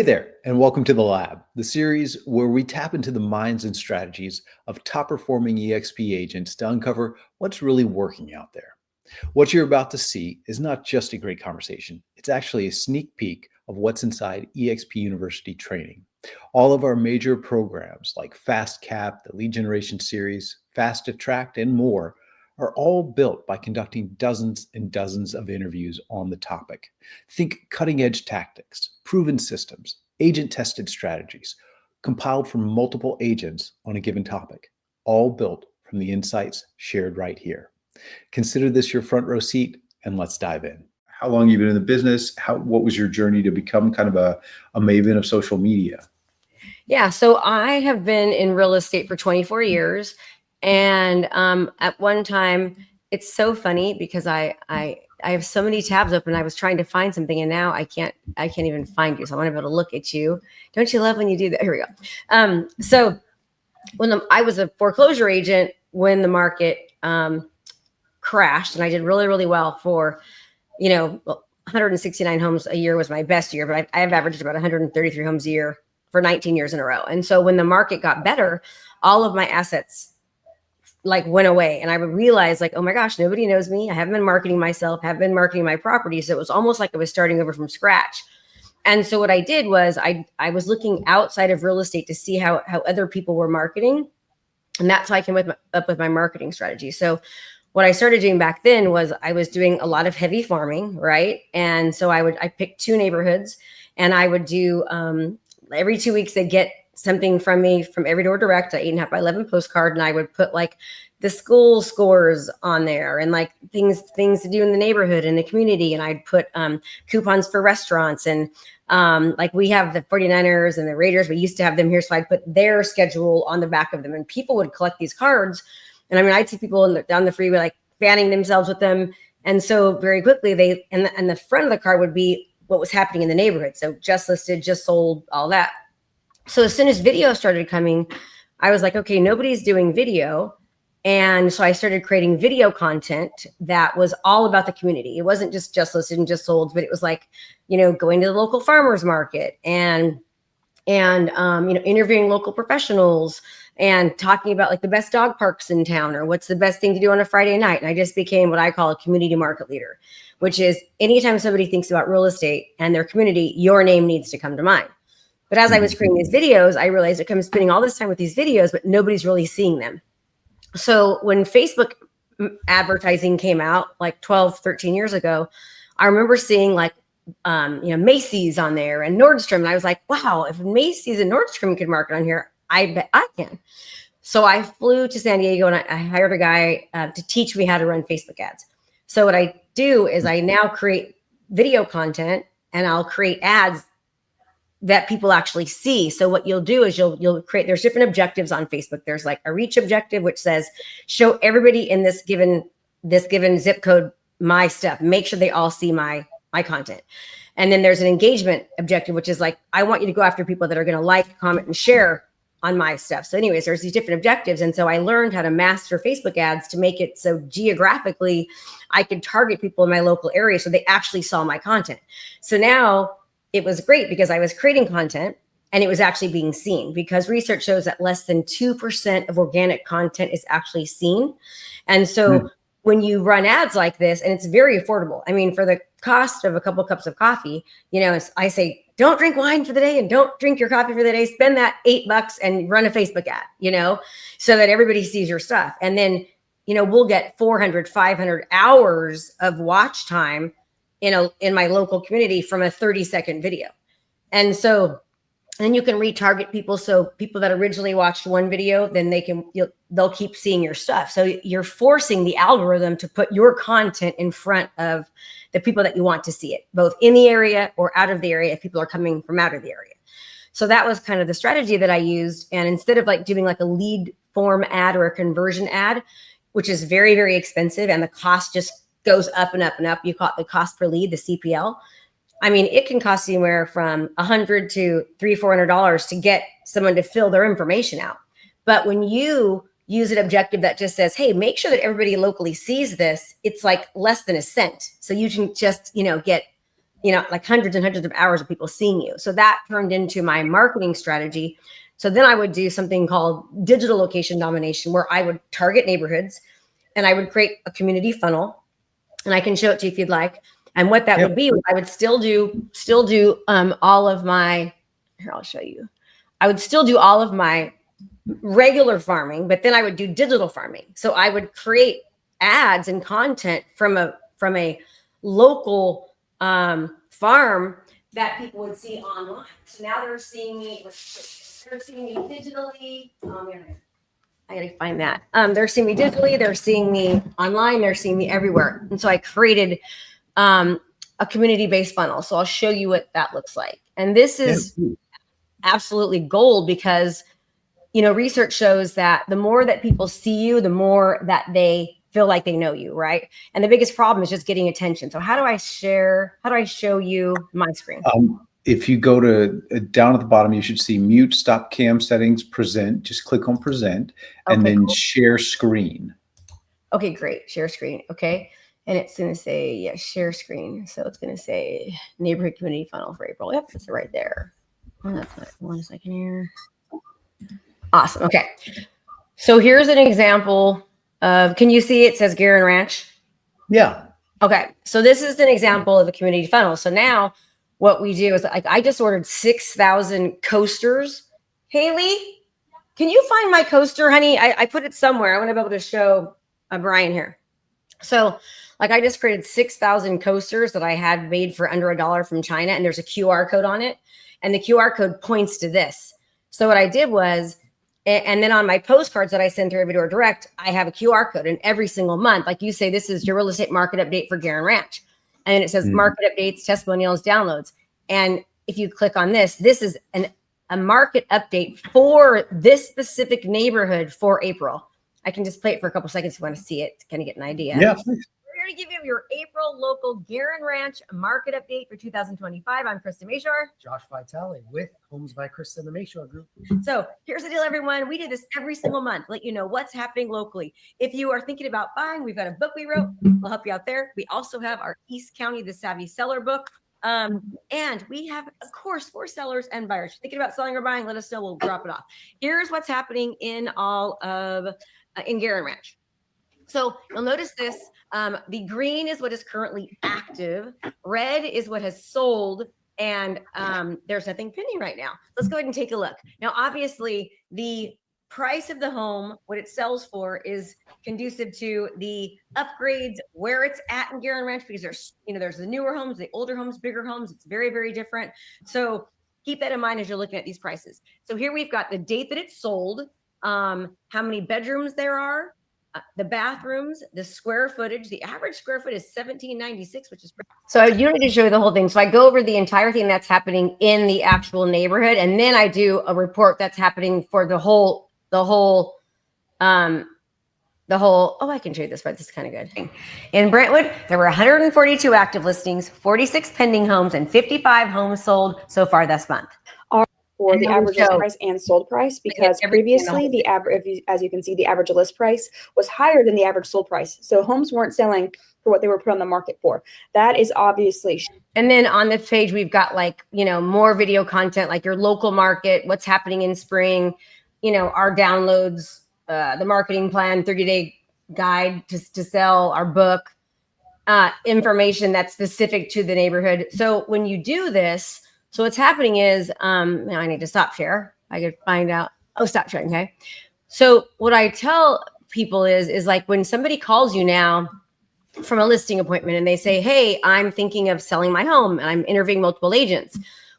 Hey there, and welcome to The Lab, the series where we tap into the minds and strategies of top performing EXP agents to uncover what's really working out there. What you're about to see is not just a great conversation, it's actually a sneak peek of what's inside EXP University training. All of our major programs like Fast Cap, the Lead Generation Series, Fast Attract, and more are all built by conducting dozens and dozens of interviews on the topic. Think cutting edge tactics, proven systems, agent tested strategies, compiled from multiple agents on a given topic, all built from the insights shared right here. Consider this your front row seat, and let's dive in. How long have you been in the business? What was your journey to become kind of a maven of social media? Yeah, so I have been in real estate for 24 years. And at one time, it's so funny because I have so many tabs open. I was trying to find something, and now I can't even find you. So I want to be able to look at you. Don't you love when you do that? Here we go. So when I was a foreclosure agent when the market crashed, and I did really, really well for, 169 homes a year was my best year, but I have averaged about 133 homes a year for 19 years in a row. And so when the market got better, all of my assets went away, and I would realize oh my gosh, nobody knows me. I haven't been marketing myself, haven't been marketing my property. So it was almost like I was starting over from scratch. And so what I did was I was looking outside of real estate to see how other people were marketing. And that's how I came up with my marketing strategy. So what I started doing back then was I was doing a lot of heavy farming, right? And so I picked 2 neighborhoods, and I would do every 2 weeks they'd get something from me from Every Door Direct, an 8.5 by 11 postcard, and I would put the school scores on there and things to do in the neighborhood and the community, and I'd put coupons for restaurants, and we have the 49ers and the Raiders. We used to have them here, so I'd put their schedule on the back of them, and people would collect these cards. And I mean, I'd see people down the freeway fanning themselves with them, and so very quickly and the front of the card would be what was happening in the neighborhood. So just listed, just sold, all that. So as soon as video started coming, I was like, okay, nobody's doing video. And so I started creating video content that was all about the community. It wasn't just listed and just sold, but it was going to the local farmers market and interviewing local professionals and talking about the best dog parks in town, or what's the best thing to do on a Friday night. And I just became what I call a community market leader, which is anytime somebody thinks about real estate and their community, your name needs to come to mind. But as I was creating these videos, I realized I'm spending all this time with these videos, but nobody's really seeing them. So when Facebook advertising came out 12, 13 years ago, I remember seeing Macy's on there and Nordstrom. And I was like, wow, if Macy's and Nordstrom could market on here, I bet I can. So I flew to San Diego, and I hired a guy to teach me how to run Facebook ads. So what I do is I now create video content, and I'll create ads that people actually see. So what you'll do is you'll create, there's different objectives on Facebook. There's a reach objective, which says, show everybody in this given zip code my stuff. Make sure they all see my content. And then there's an engagement objective, which is I want you to go after people that are going to like, comment, and share on my stuff. So anyways, there's these different objectives. And so I learned how to master Facebook ads to make it so geographically I could target people in my local area so they actually saw my content. So now it was great because I was creating content and it was actually being seen, because research shows that less than 2% of organic content is actually seen. And so when you run ads like this, and it's very affordable. I mean, for the cost of a couple cups of coffee, I say, don't drink wine for the day and don't drink your coffee for the day. Spend that $8 and run a Facebook ad, so that everybody sees your stuff. And then, we'll get 400, 500 hours of watch time in my local community from a 30-second video. And so then you can retarget people. So people that originally watched one video, then they'll keep seeing your stuff. So you're forcing the algorithm to put your content in front of the people that you want to see it, both in the area or out of the area if people are coming from out of the area. So that was kind of the strategy that I used. And instead of doing a lead form ad or a conversion ad, which is very, very expensive, and the cost just goes up and up and up. You call it the cost per lead, the CPL. I mean, it can cost anywhere from $100 to $300-$400 to get someone to fill their information out. But when you use an objective that just says, hey, make sure that everybody locally sees this, it's less than a cent. So you can just, get like hundreds and hundreds of hours of people seeing you. So that turned into my marketing strategy. So then I would do something called digital location domination, where I would target neighborhoods and I would create a community funnel. And I can show it to you if you'd like. And what that would be, I would still do all of my, here, I'll show you. I would still do all of my regular farming, but then I would do digital farming. So I would create ads and content from a local farm that people would see online. So now they're seeing me digitally. I gotta find that. They're seeing me digitally, they're seeing me online, they're seeing me everywhere. And so I created a community-based funnel. So I'll show you what that looks like. And this is absolutely gold, because research shows that the more that people see you, the more that they feel like they know you, right? And the biggest problem is just getting attention. So how do I show you my screen? If you go to down at the bottom, you should see mute, stop cam settings, present. Just click on present, and then share screen. Okay, great. Share screen. Okay. And it's going to say, share screen. So it's going to say neighborhood community funnel for April. Yep, it's right there. Oh, that's not 1 second here. Awesome. Okay. So here's an example of, can you see it says Guerin Ranch? Yeah. Okay. So this is an example of a community funnel. So now what we do is, like, I just ordered 6,000 coasters. Haley, can you find my coaster, honey? I put it somewhere. I want to be able to show Brian here. So like, I just created 6,000 coasters that I had made for under $1 from China. And there's a QR code on it. And the QR code points to this. So what I did was, and then on my postcards that I send through Everydoor Direct, I have a QR code. And every single month, like you say, this is your real estate market update for Guerin Ranch. And then it says market updates, testimonials, downloads. And if you click on this, this is a market update for this specific neighborhood for April. I can just play it for a couple seconds if you want to see it to kind of get an idea. Yeah, please. We're going to give you your April local Guerin Ranch market update for 2025. I'm Krista Mashore. Josh Vitale with Homes by Krista and the Mashore Group. So here's the deal, everyone. We do this every single month, let you know what's happening locally. If you are thinking about buying, we've got a book we wrote. We'll help you out there. We also have our East County, the Savvy Seller book. And we have, of course, for sellers and buyers. If you're thinking about selling or buying, let us know. We'll drop it off. Here's what's happening in in Guerin Ranch. So you'll notice this. The green is what is currently active. Red is what has sold. And there's nothing pending right now. Let's go ahead and take a look. Now, obviously, the price of the home, what it sells for, is conducive to the upgrades, where it's at in Guerin Ranch, because there's the newer homes, the older homes, bigger homes. It's very, very different. So keep that in mind as you're looking at these prices. So here we've got the date that it's sold, how many bedrooms there are, the bathrooms, the square footage. The average square foot is 1796, which is pretty. So I do need to show you the whole thing. So I go over the entire thing that's happening in the actual neighborhood, and then I do a report that's happening for the whole, oh, I can show you this part. This is kind of good. In Brentwood, there were 142 active listings, 46 pending homes, and 55 homes sold so far this month. For the average list price and sold price, because previously the average, as you can see, the average list price was higher than the average sold price. So homes weren't selling for what they were put on the market for. That is obviously. And then on this page, we've got more video content, like your local market, what's happening in spring, our downloads, the marketing plan, 30-day guide to sell, our book, information that's specific to the neighborhood. So when you do this, so what's happening is, now I need to stop share. I could find out. Oh, stop sharing. Okay. So what I tell people is like, when somebody calls you now from a listing appointment and they say, hey, I'm thinking of selling my home and I'm interviewing multiple agents.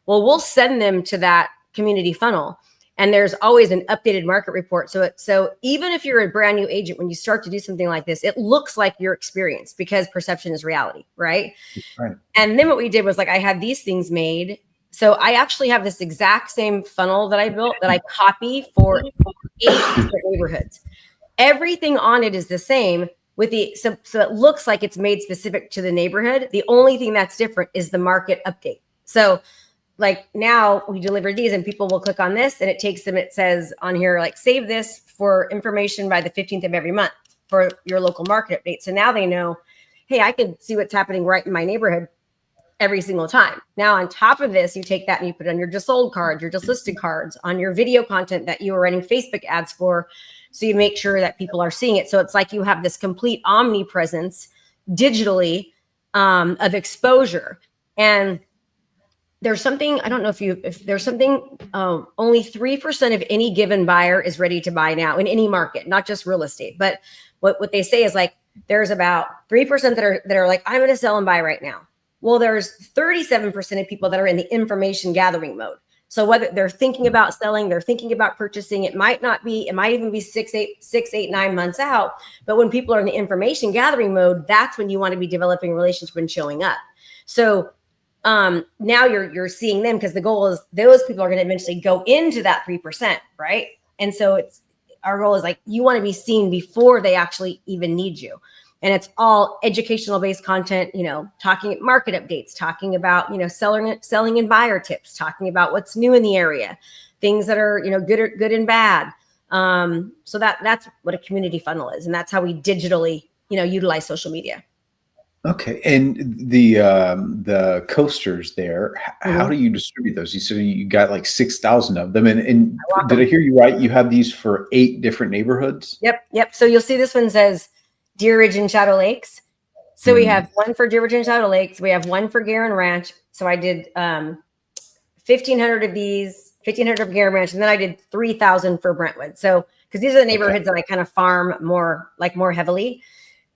Well, we'll send them to that community funnel. And there's always an updated market report. So even if you're a brand new agent, when you start to do something like this, it looks like your experience, because perception is reality, right? Right. And then what we did was, like, I had these things made. So I actually have this exact same funnel that I built that I copy for 8 different neighborhoods. Everything on it is the same so it looks like it's made specific to the neighborhood. The only thing that's different is the market update. So like now we deliver these and people will click on this and it takes them, it says on here, like, save this for information by the 15th of every month for your local market update. So now they know, hey, I can see what's happening right in my neighborhood. every single time. Now, on top of this, you take that and you put it on your just sold cards, your just listed cards, on your video content that you are running Facebook ads for. So you make sure that people are seeing it. So it's like you have this complete omnipresence digitally of exposure. And there's something, I don't know if there's something, only 3% of any given buyer is ready to buy now in any market, not just real estate. But what they say is like, there's about 3% that are like, I'm going to sell and buy right now. Well, there's 37% of people that are in the information gathering mode. So whether they're thinking about selling, they're thinking about purchasing, it might even be 6, 8, 9 months out. But when people are in the information gathering mode, that's when you want to be developing a relationship and showing up. So now you're seeing them, because the goal is those people are going to eventually go into that 3%, right? And so our goal is like, you want to be seen before they actually even need you. And it's all educational based content, talking market updates, talking about, selling and buyer tips, talking about what's new in the area, things that are, good and bad. So that's what a community funnel is. And that's how we digitally, utilize social media. Okay. And the coasters there, how do you distribute those? You said you got like 6,000 of them. And did I hear you right? You have these for 8 different neighborhoods? Yep. So you'll see this one says Deer Ridge and Shadow Lakes. So we have one for Deer Ridge and Shadow Lakes. We have one for Guerin Ranch. So I did 1,500 of these, 1,500 of Guerin Ranch, and then I did 3,000 for Brentwood. So because these are the neighborhoods that I kind of farm more heavily.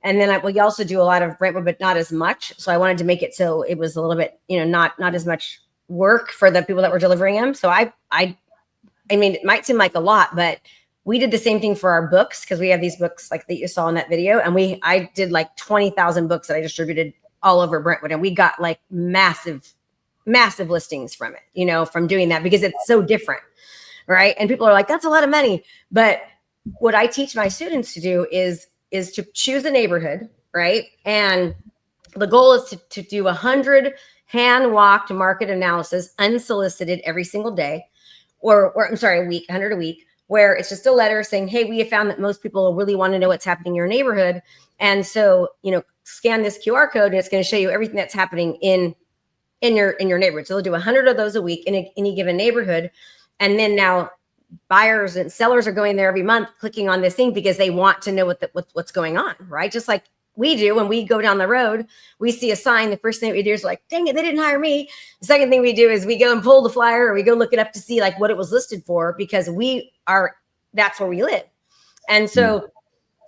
And then we also do a lot of Brentwood, but not as much. So I wanted to make it so it was a little bit, not as much work for the people that were delivering them. So I mean, it might seem like a lot, but we did the same thing for our books, because we have these books like that you saw in that video. And I did like 20,000 books that I distributed all over Brentwood. And we got like massive listings from it, from doing that, because it's so different. Right. And people are like, that's a lot of money. But what I teach my students to do is to choose a neighborhood, right? And the goal is to do 100 hand-walked market analysis, unsolicited, every single day, or I'm sorry, a week, 100 a week, where it's just a letter saying, hey, we have found that most people really want to know what's happening in your neighborhood. And so, scan this QR code and it's going to show you everything that's happening in your neighborhood. So they'll do 100 of those a week in any given neighborhood. And then now buyers and sellers are going there every month, clicking on this thing because they want to know what's going on, right? Just like we do when we go down the road, we see a sign. The first thing we do is like, dang it, they didn't hire me. The second thing we do is we go and pull the flyer, or we go look it up to see like what it was listed for, because that's where we live. And so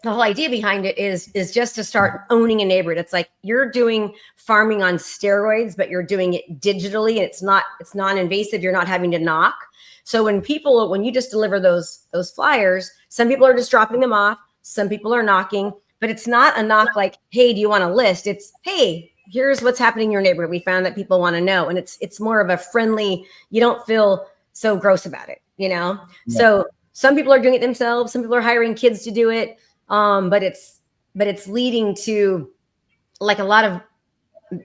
the whole idea behind it is just to start owning a neighborhood. It's like you're doing farming on steroids, but you're doing it digitally, and it's non-invasive. You're not having to knock. So when you just deliver those flyers, some people are just dropping them off. Some people are knocking, but it's not a knock like, hey, do you want to list? It's, hey, here's what's happening in your neighborhood. We found that people want to know. And it's more of a friendly, you don't feel so gross about it, Yeah. So some people are doing it themselves. Some people are hiring kids to do it. But it's leading to like a lot of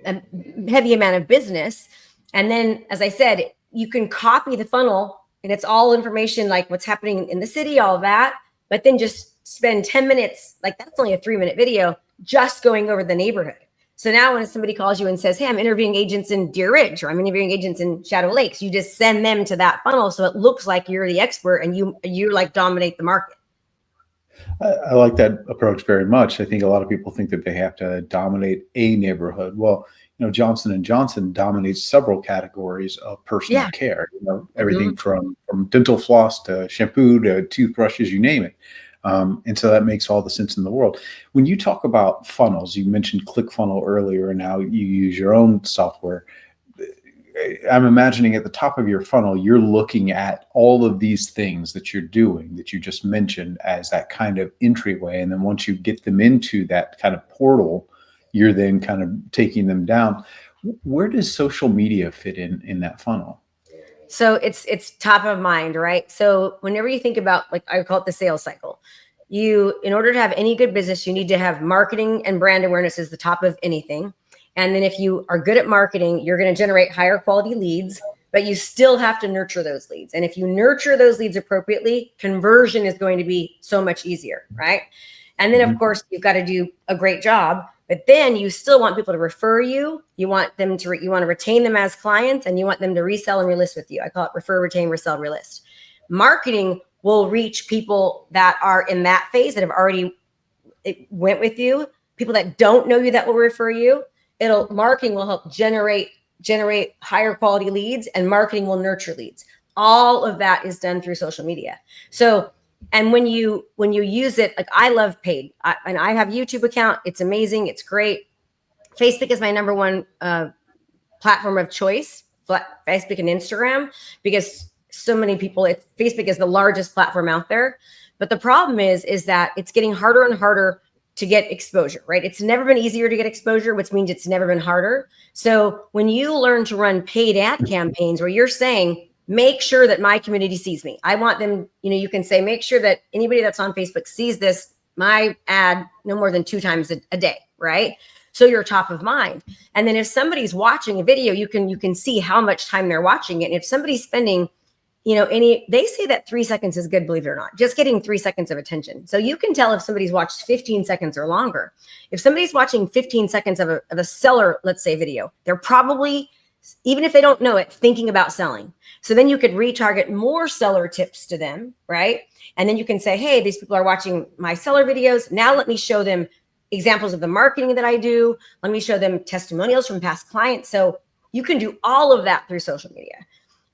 a heavy amount of business. And then, as I said, you can copy the funnel, and it's all information like what's happening in the city, all that, but then just spend 10 minutes, like that's only a 3-minute video, just going over the neighborhood. So now when somebody calls you and says, hey, I'm interviewing agents in Deer Ridge, or I'm interviewing agents in Shadow Lakes, you just send them to that funnel. So it looks like you're the expert and you like dominate the market. I like that approach very much. I think a lot of people think that they have to dominate a neighborhood. Well, Johnson & Johnson dominates several categories of personal care, everything from dental floss to shampoo to toothbrushes, you name it. And so that makes all the sense in the world. When you talk about funnels, you mentioned ClickFunnels earlier, and now you use your own software. I'm imagining at the top of your funnel, you're looking at all of these things that you're doing that you just mentioned as that kind of entryway. And then once you get them into that kind of portal, you're then kind of taking them down. Where does social media fit in that funnel? So it's top of mind, right? So whenever you think about, like I call it the sales cycle, in order to have any good business, you need to have marketing and brand awareness is the top of anything. And then if you are good at marketing, you're going to generate higher quality leads, but you still have to nurture those leads. And if you nurture those leads appropriately, conversion is going to be so much easier, right? And then of course, you've got to do a great job But then you still want people to refer you. You want them to, you want to retain them as clients, and you want them to resell and relist with you. I call it refer, retain, resell, relist. Marketing will reach people that are in that phase that have already went with you, people that don't know you that will refer you. Marketing will help generate higher quality leads, and marketing will nurture leads. All of that is done through social media. So, and when you use it, like I love paid, and I have a YouTube account. It's amazing. It's great. Facebook is my number one platform of choice, Facebook and Instagram, because so many people, Facebook is the largest platform out there. But the problem is that it's getting harder and harder to get exposure, right? It's never been easier to get exposure, which means it's never been harder. So when you learn to run paid ad campaigns where you're saying, make sure that my community sees me. I want them, you can say, make sure that anybody that's on Facebook sees this, my ad, no more than 2 times a day, right? So you're top of mind. And then if somebody's watching a video, you can see how much time they're watching it. And if somebody's spending, they say that 3 seconds is good, believe it or not, just getting 3 seconds of attention. So you can tell if somebody's watched 15 seconds or longer. If somebody's watching 15 seconds of a seller, let's say, video, they're probably, even if they don't know it, thinking about selling. So then you could retarget more seller tips to them, right? And then you can say, hey, these people are watching my seller videos. Now let me show them examples of the marketing that I do. Let me show them testimonials from past clients. So you can do all of that through social media.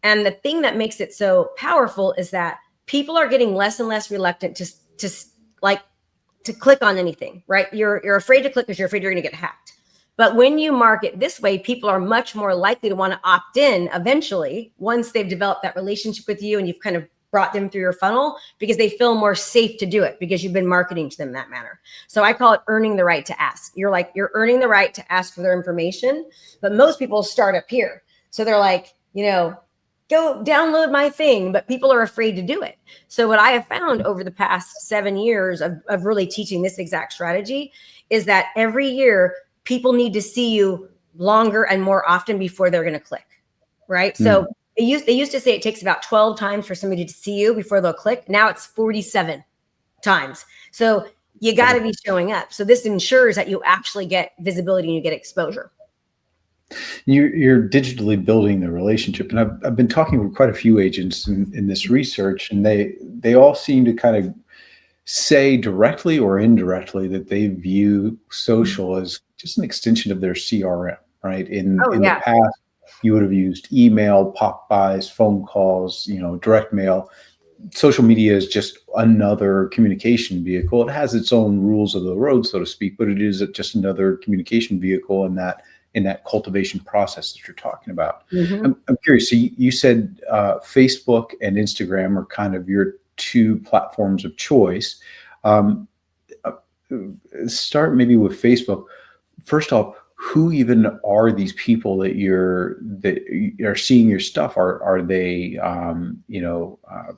And the thing that makes it so powerful is that people are getting less and less reluctant to click on anything, right? You're afraid to click because you're afraid you're going to get hacked. But when you market this way, people are much more likely to want to opt in eventually once they've developed that relationship with you and you've kind of brought them through your funnel, because they feel more safe to do it because you've been marketing to them that manner. So I call it earning the right to ask. You're earning the right to ask for their information, but most people start up here. So they're like, go download my thing, but people are afraid to do it. So what I have found over the past 7 years of really teaching this exact strategy is that every year people need to see you longer and more often before they're going to click, right? So they used to say it takes about 12 times for somebody to see you before they'll click. Now it's 47 times. So you got to be showing up. So this ensures that you actually get visibility and you get exposure. You're digitally building the relationship, and I've been talking with quite a few agents in this research, and they all seem to kind of say directly or indirectly that they view social as just an extension of their CRM, right? In the past, you would have used email, pop buys, phone calls, direct mail. Social media is just another communication vehicle. It has its own rules of the road, so to speak, but it is just another communication vehicle in that cultivation process that you're talking about. Mm-hmm. I'm curious. So you said Facebook and Instagram are kind of your 2 platforms of choice. Start maybe with Facebook. First off, who even are these people that are seeing your stuff? Are they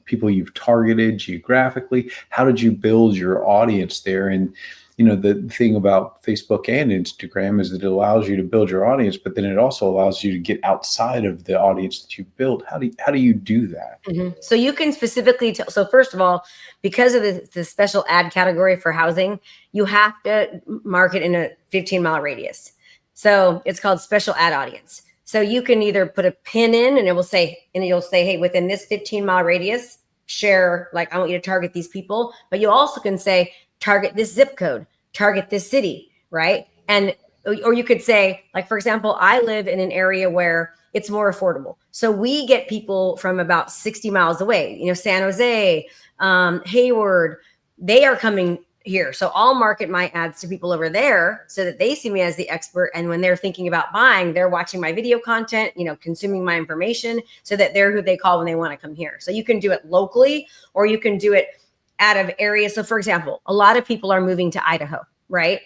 people you've targeted geographically? How did you build your audience there? And the thing about Facebook and Instagram is that it allows you to build your audience, but then it also allows you to get outside of the audience that you've built. How do you do that? Mm-hmm. So you can specifically so first of all, because of the special ad category for housing, you have to market in a 15-mile radius. So it's called special ad audience. So you can either put a pin in and you'll say, hey, within this 15-mile radius, share, I want you to target these people, but you also can say, target this zip code, target this city, right? Or you could say, for example, I live in an area where it's more affordable. So we get people from about 60 miles away, San Jose, Hayward, they are coming here. So I'll market my ads to people over there so that they see me as the expert. And when they're thinking about buying, they're watching my video content, consuming my information so that they're who they call when they want to come here. So you can do it locally, or you can do it out of areas. So for example, a lot of people are moving to Idaho, right?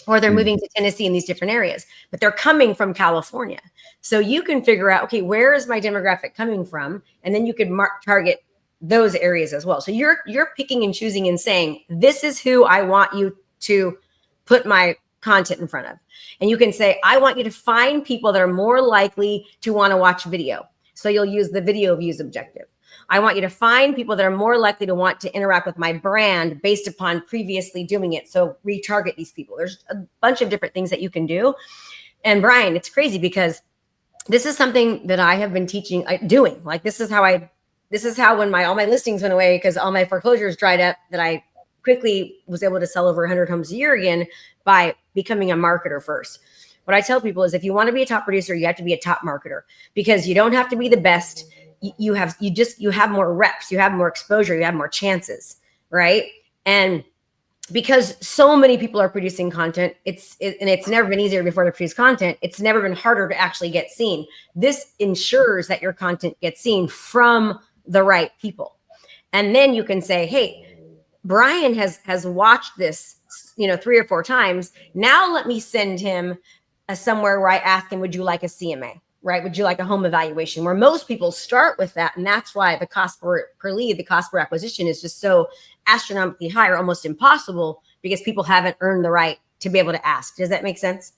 Or they're moving to Tennessee in these different areas, but they're coming from California. So you can figure out, okay, where is my demographic coming from? And then you could target those areas as well. So you're picking and choosing and saying, this is who I want you to put my content in front of. And you can say, I want you to find people that are more likely to want to watch video. So you'll use the video views objective. I want you to find people that are more likely to want to interact with my brand based upon previously doing it. So retarget these people. There's a bunch of different things that you can do. And Brian, it's crazy because this is something that I have been doing. Like this is how when all my listings went away because all my foreclosures dried up, that I quickly was able to sell over 100 homes a year again by becoming a marketer first. What I tell people is if you want to be a top producer, you have to be a top marketer, because you don't have to be the best. You have more reps, you have more exposure, you have more chances, right? And because so many people are producing content, and it's never been easier before to produce content. It's never been harder to actually get seen. This ensures that your content gets seen from the right people. And then you can say, hey, Brian has watched this, 3 or 4 times. Now let me send him somewhere where I ask him, would you like a CMA? Right? Would you like a home evaluation? Where most people start with that. And that's why the cost per lead, the cost per acquisition is just so astronomically high, or almost impossible, because people haven't earned the right to be able to ask. Does that make sense?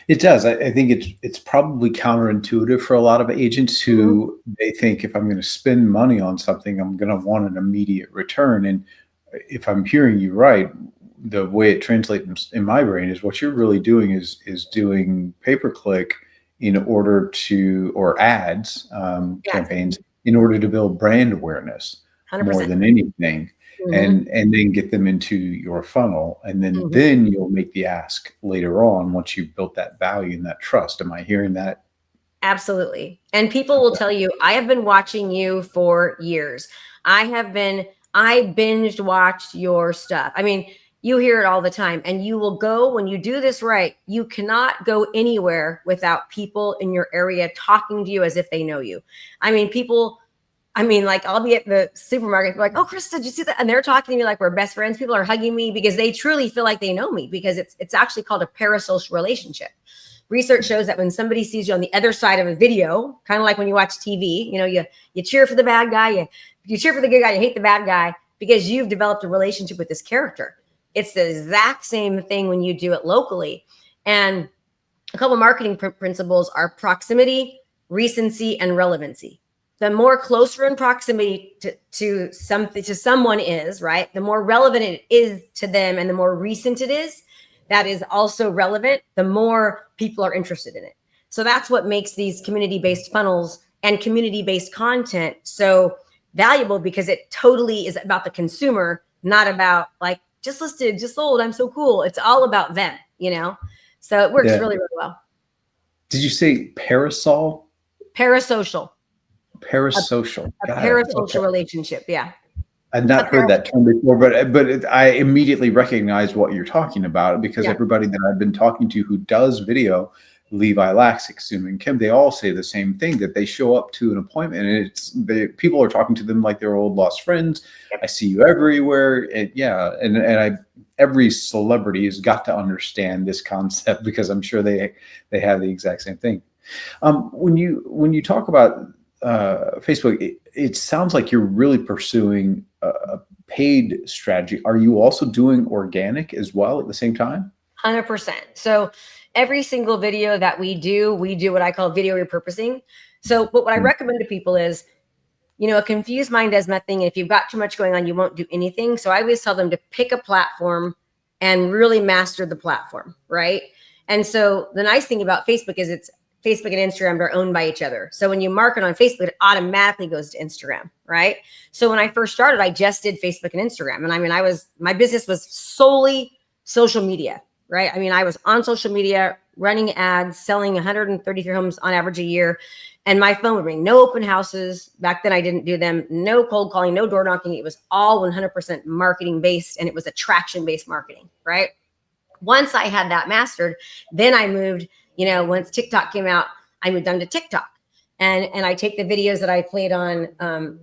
It does. I think it's probably counterintuitive for a lot of agents who they think if I'm going to spend money on something, I'm going to want an immediate return. And if I'm hearing you right, the way it translates in my brain is what you're really doing is doing pay-per-click in order to, or ads, campaigns in order to build brand awareness 100%. more than anything. And then get them into your funnel, and then you'll make the ask later on once you've built that value and that trust. Am I hearing that? Absolutely. And people will tell you, I have been watching you for years. I binged watched your stuff. I mean, you hear it all the time, and you will go, when you do this right, you cannot go anywhere without people in your area talking to you as if they know you. Like I'll be at the supermarket, like, oh, Krista, did you see that? And they're talking to me like we're best friends. People are hugging me because they truly feel like they know me, because it's actually called a parasocial relationship. Research shows that when somebody sees you on the other side of a video, kind of like when you watch TV, you cheer for the bad guy, you cheer for the good guy, you hate the bad guy, because you've developed a relationship with this character. It's the exact same thing when you do it locally. And a couple of marketing principles are proximity, recency, and relevancy. The more closer in proximity to someone is, right, the more relevant it is to them, and the more recent it is, that is also relevant, the more people are interested in it. So that's what makes these community-based funnels and community-based content so valuable, because it totally is about the consumer, not about like just listed, just sold, I'm so cool. It's all about them, So it works really, really well. Did you say parasol? Parasocial. Parasocial. A parasocial relationship. Yeah. I'd not heard that term before, but I immediately recognize what you're talking about, because everybody that I've been talking to who does video, Levi Laxick, Sue and Kim, they all say the same thing, that they show up to an appointment and people are talking to them like they're old lost friends. I see you everywhere. And every celebrity has got to understand this concept, because I'm sure they have the exact same thing. When you talk about Facebook, it sounds like you're really pursuing a paid strategy. Are you also doing organic as well at the same time? 100%. So every single video that we do what I call video repurposing. So what I recommend to people is, a confused mind does nothing. And if you've got too much going on, you won't do anything. So I always tell them to pick a platform and really master the platform, right? And so the nice thing about Facebook is Facebook and Instagram are owned by each other. So when you market on Facebook, it automatically goes to Instagram, right? So when I first started, I just did Facebook and Instagram. And my business was solely social media, right? I was on social media, running ads, selling 133 homes on average a year. And my phone would ring. No open houses. Back then I didn't do them. No cold calling, no door knocking. It was all 100% marketing based, and it was attraction based marketing, right? Once I had that mastered, then I moved, once TikTok came out, I moved on to TikTok. And I take the videos that I played on,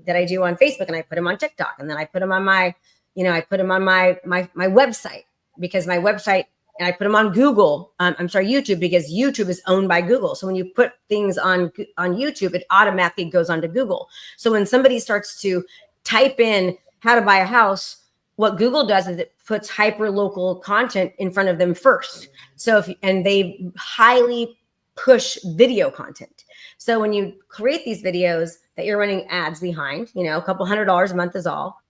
that I do on Facebook, and I put them on TikTok. And then I put them on my website, because my website, and I put them on YouTube, because YouTube is owned by Google. So when you put things on YouTube, it automatically goes onto Google. So when somebody starts to type in how to buy a house, what Google does is it puts hyper local content in front of them first. So and they highly push video content. So when you create these videos that you're running ads behind, a couple $100 a month is all.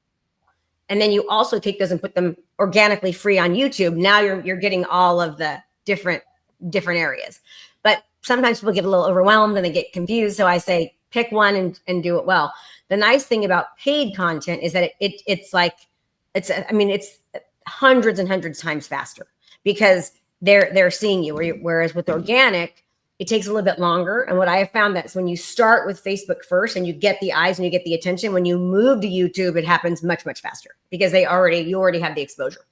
And then you also take those and put them organically free on YouTube. Now you're getting all of the different areas. But sometimes people get a little overwhelmed and they get confused. So I say pick one and do it well. The nice thing about paid content is that it's hundreds and hundreds times faster because they're seeing you. Whereas with organic, it takes a little bit longer. And what I have found that's when you start with Facebook first and you get the eyes and you get the attention, when you move to YouTube, it happens much, much faster because you already have the exposure.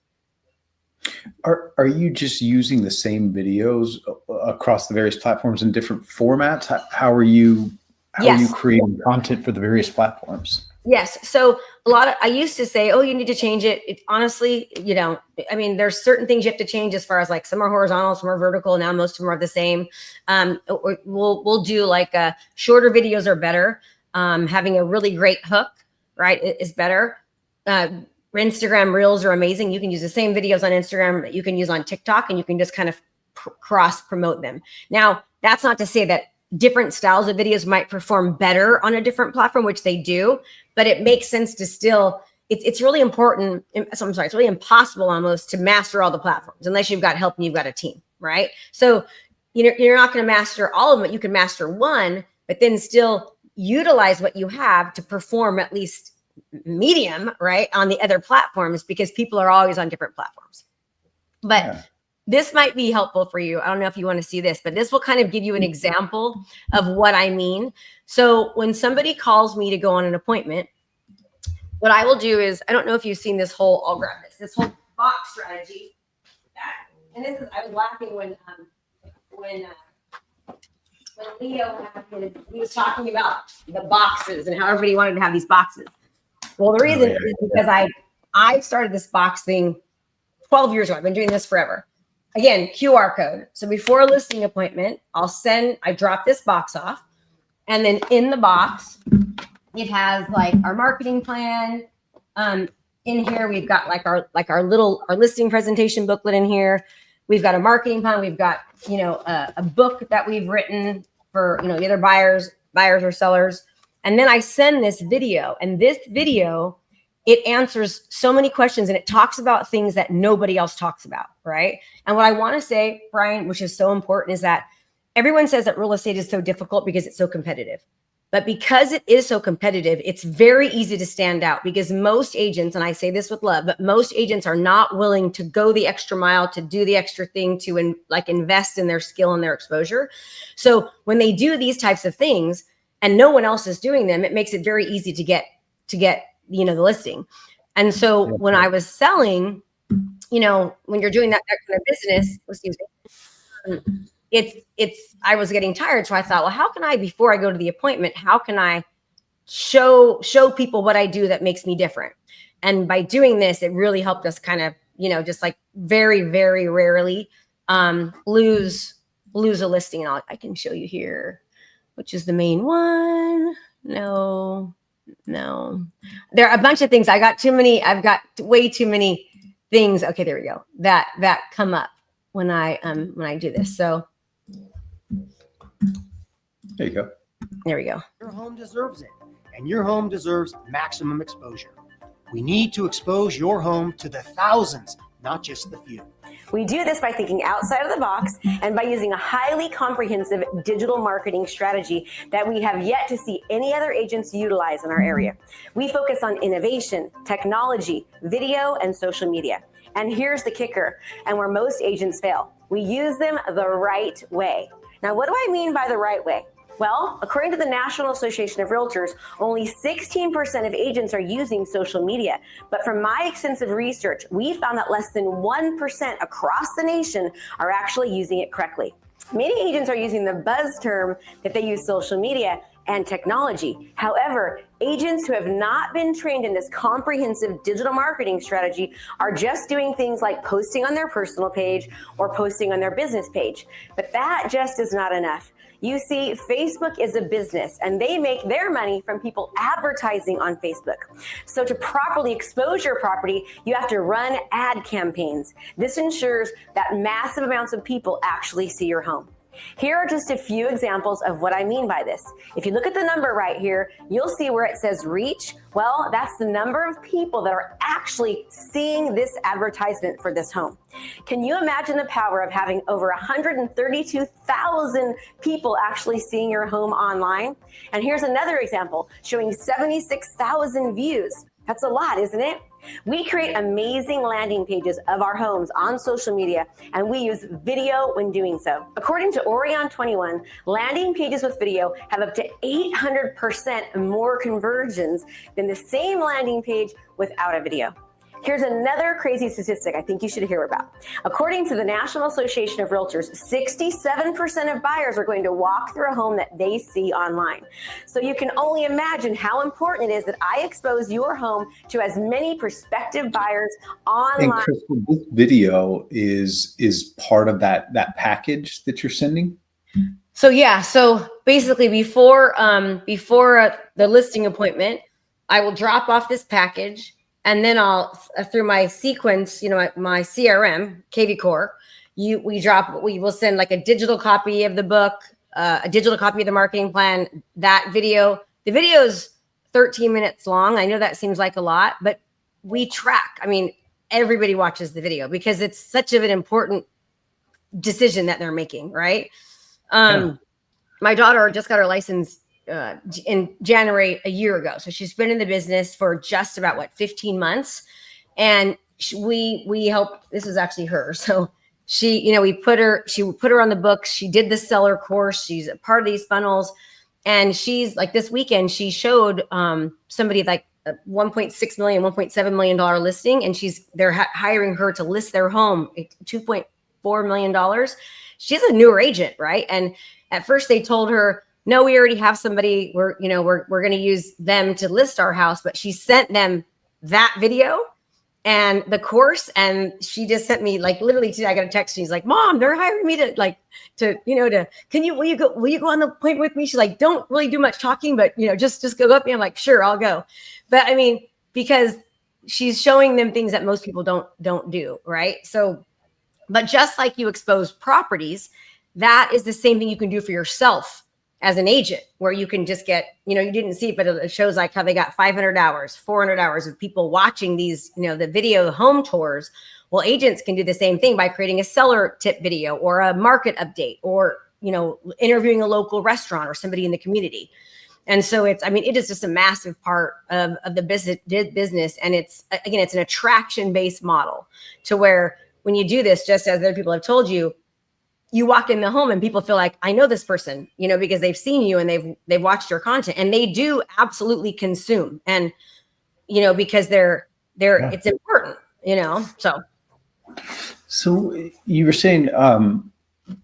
Are you just using the same videos across the various platforms in different formats? How are you creating content for the various platforms? Yes. So I used to say, you need to change it. Honestly, you don't. I mean, there's certain things you have to change as far as like some are horizontal, some are vertical. Now most of them are the same. We'll do like shorter videos are better. Having a really great hook, right, is better. Instagram Reels are amazing. You can use the same videos on Instagram that you can use on TikTok, and you can just kind of cross promote them. Now, that's not to say that different styles of videos might perform better on a different platform, which they do, but it makes sense to still, it's really important. So I'm sorry, it's really impossible almost to master all the platforms unless you've got help and you've got a team, right? So you're not going to master all of them, but you can master one, but then still utilize what you have to perform at least medium, right, on the other platforms because people are always on different platforms. But this might be helpful for you. I don't know if you want to see this, but this will kind of give you an example of what I mean. So when somebody calls me to go on an appointment, what I will do is, I don't know if you've seen this whole, I'll grab this whole box strategy. And this is, I was laughing when Leo he was talking about the boxes and how everybody wanted to have these boxes. Well, the reason is because I started this box thing 12 years ago. I've been doing this forever. Again, QR code. So before a listing appointment, I drop this box off. And then in the box, it has like our marketing plan. In here, we've got our listing presentation booklet in here. We've got a marketing plan. We've got, a book that we've written for, either buyers or sellers. And then I send this video, and this video, it answers so many questions and it talks about things that nobody else talks about, right? And what I want to say, Brian, which is so important, is that everyone says that real estate is so difficult because it's so competitive. But because it is so competitive, it's very easy to stand out because most agents, and I say this with love, but most agents are not willing to go the extra mile, to do the extra thing, to invest in their skill and their exposure. So when they do these types of things and no one else is doing them, it makes it very easy to get the listing. And so when I was selling, when you're doing that kind of business, I was getting tired. So I thought, well, how can I, before I go to the appointment, how can I show people what I do that makes me different? And by doing this, it really helped us kind of, just like very, very rarely lose a listing. And I can show you here, which is the main one. No, there are a bunch of things. I've got way too many things. Okay, there we go. That come up when I do this. So there you go. There we go. Your home deserves it, and your home deserves maximum exposure. We need to expose your home to the thousands, not just the few. We do this by thinking outside of the box and by using a highly comprehensive digital marketing strategy that we have yet to see any other agents utilize in our area. We focus on innovation, technology, video, and social media. And here's the kicker, and where most agents fail. We use them the right way. Now, what do I mean by the right way? Well, according to the National Association of Realtors, only 16% of agents are using social media. But from my extensive research, we found that less than 1% across the nation are actually using it correctly. Many agents are using the buzz term that they use social media and technology. However, agents who have not been trained in this comprehensive digital marketing strategy are just doing things like posting on their personal page or posting on their business page. But that just is not enough. You see, Facebook is a business and they make their money from people advertising on Facebook. So to properly expose your property, you have to run ad campaigns. This ensures that massive amounts of people actually see your home. Here are just a few examples of what I mean by this. If you look at the number right here, you'll see where it says reach. Well, that's the number of people that are actually seeing this advertisement for this home. Can you imagine the power of having over 132,000 people actually seeing your home online? And here's another example showing 76,000 views. That's a lot, isn't it? We create amazing landing pages of our homes on social media, and we use video when doing so. According to Orion 21, landing pages with video have up to 800% more conversions than the same landing page without a video. Here's another crazy statistic I think you should hear about. According to the National Association of Realtors, 67% of buyers are going to walk through a home that they see online. So you can only imagine how important it is that I expose your home to as many prospective buyers online. And Crystal, this video is part of that package that you're sending? So yeah, so basically before the listing appointment, I will drop off this package, and then I'll through my sequence, my CRM, KV Core, we will send like a digital copy of the book, a digital copy of the marketing plan, that video. The video is 13 minutes long. I know that seems like a lot, but we track. I mean, everybody watches the video because it's such of an important decision that they're making, right? My daughter just got her license in January a year ago. So she's been in the business for just about 15 months. And we helped, this is actually her. So she put her on the books. She did the seller course. She's a part of these funnels. And she's like, this weekend, she showed somebody like a $1.6 million, $1.7 million listing. And they're hiring her to list their home at $2.4 million. She's a newer agent, right? And at first they told her, no, we already have somebody. We're going to use them to list our house. But she sent them that video and the course, and she just sent me like literally today. I got a text. And she's like, "Mom, they're hiring me to will you go on the appointment with me?" She's like, "Don't really do much talking, but just go up me." I'm like, "Sure, I'll go." But I mean, because she's showing them things that most people don't do, right? So, but just like you expose properties, that is the same thing you can do for yourself as an agent, where you can just get, you didn't see it, but it shows like how they got 500 hours, 400 hours of people watching these, the video home tours. Well, agents can do the same thing by creating a seller tip video or a market update or, interviewing a local restaurant or somebody in the community. And so it is just a massive part of the business. And it's an attraction-based model to where when you do this, just as other people have told you, you walk in the home and people feel like, I know this person, because they've seen you and they've watched your content, and they do absolutely consume. And, because it's important, So you were saying,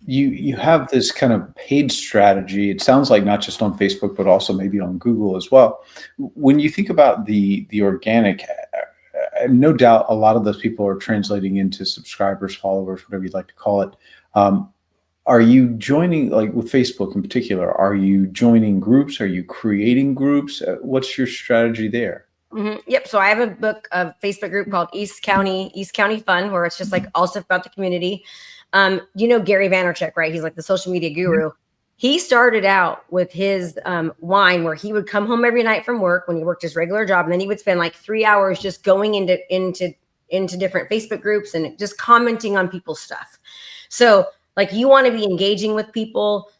you have this kind of paid strategy. It sounds like not just on Facebook, but also maybe on Google as well. When you think about the organic, no doubt a lot of those people are translating into subscribers, followers, whatever you'd like to call it. Are you joining, like with Facebook in particular, are you joining groups? Are you creating groups? What's your strategy there? Mm-hmm. Yep. So I have a Facebook group called East County Fun, where it's just like all stuff about the community. Gary Vaynerchuk, right? He's like the social media guru. He started out with his wine, where he would come home every night from work when he worked his regular job, and then he would spend like 3 hours just going into different Facebook groups and just commenting on people's stuff. So like, you want to be engaging with people,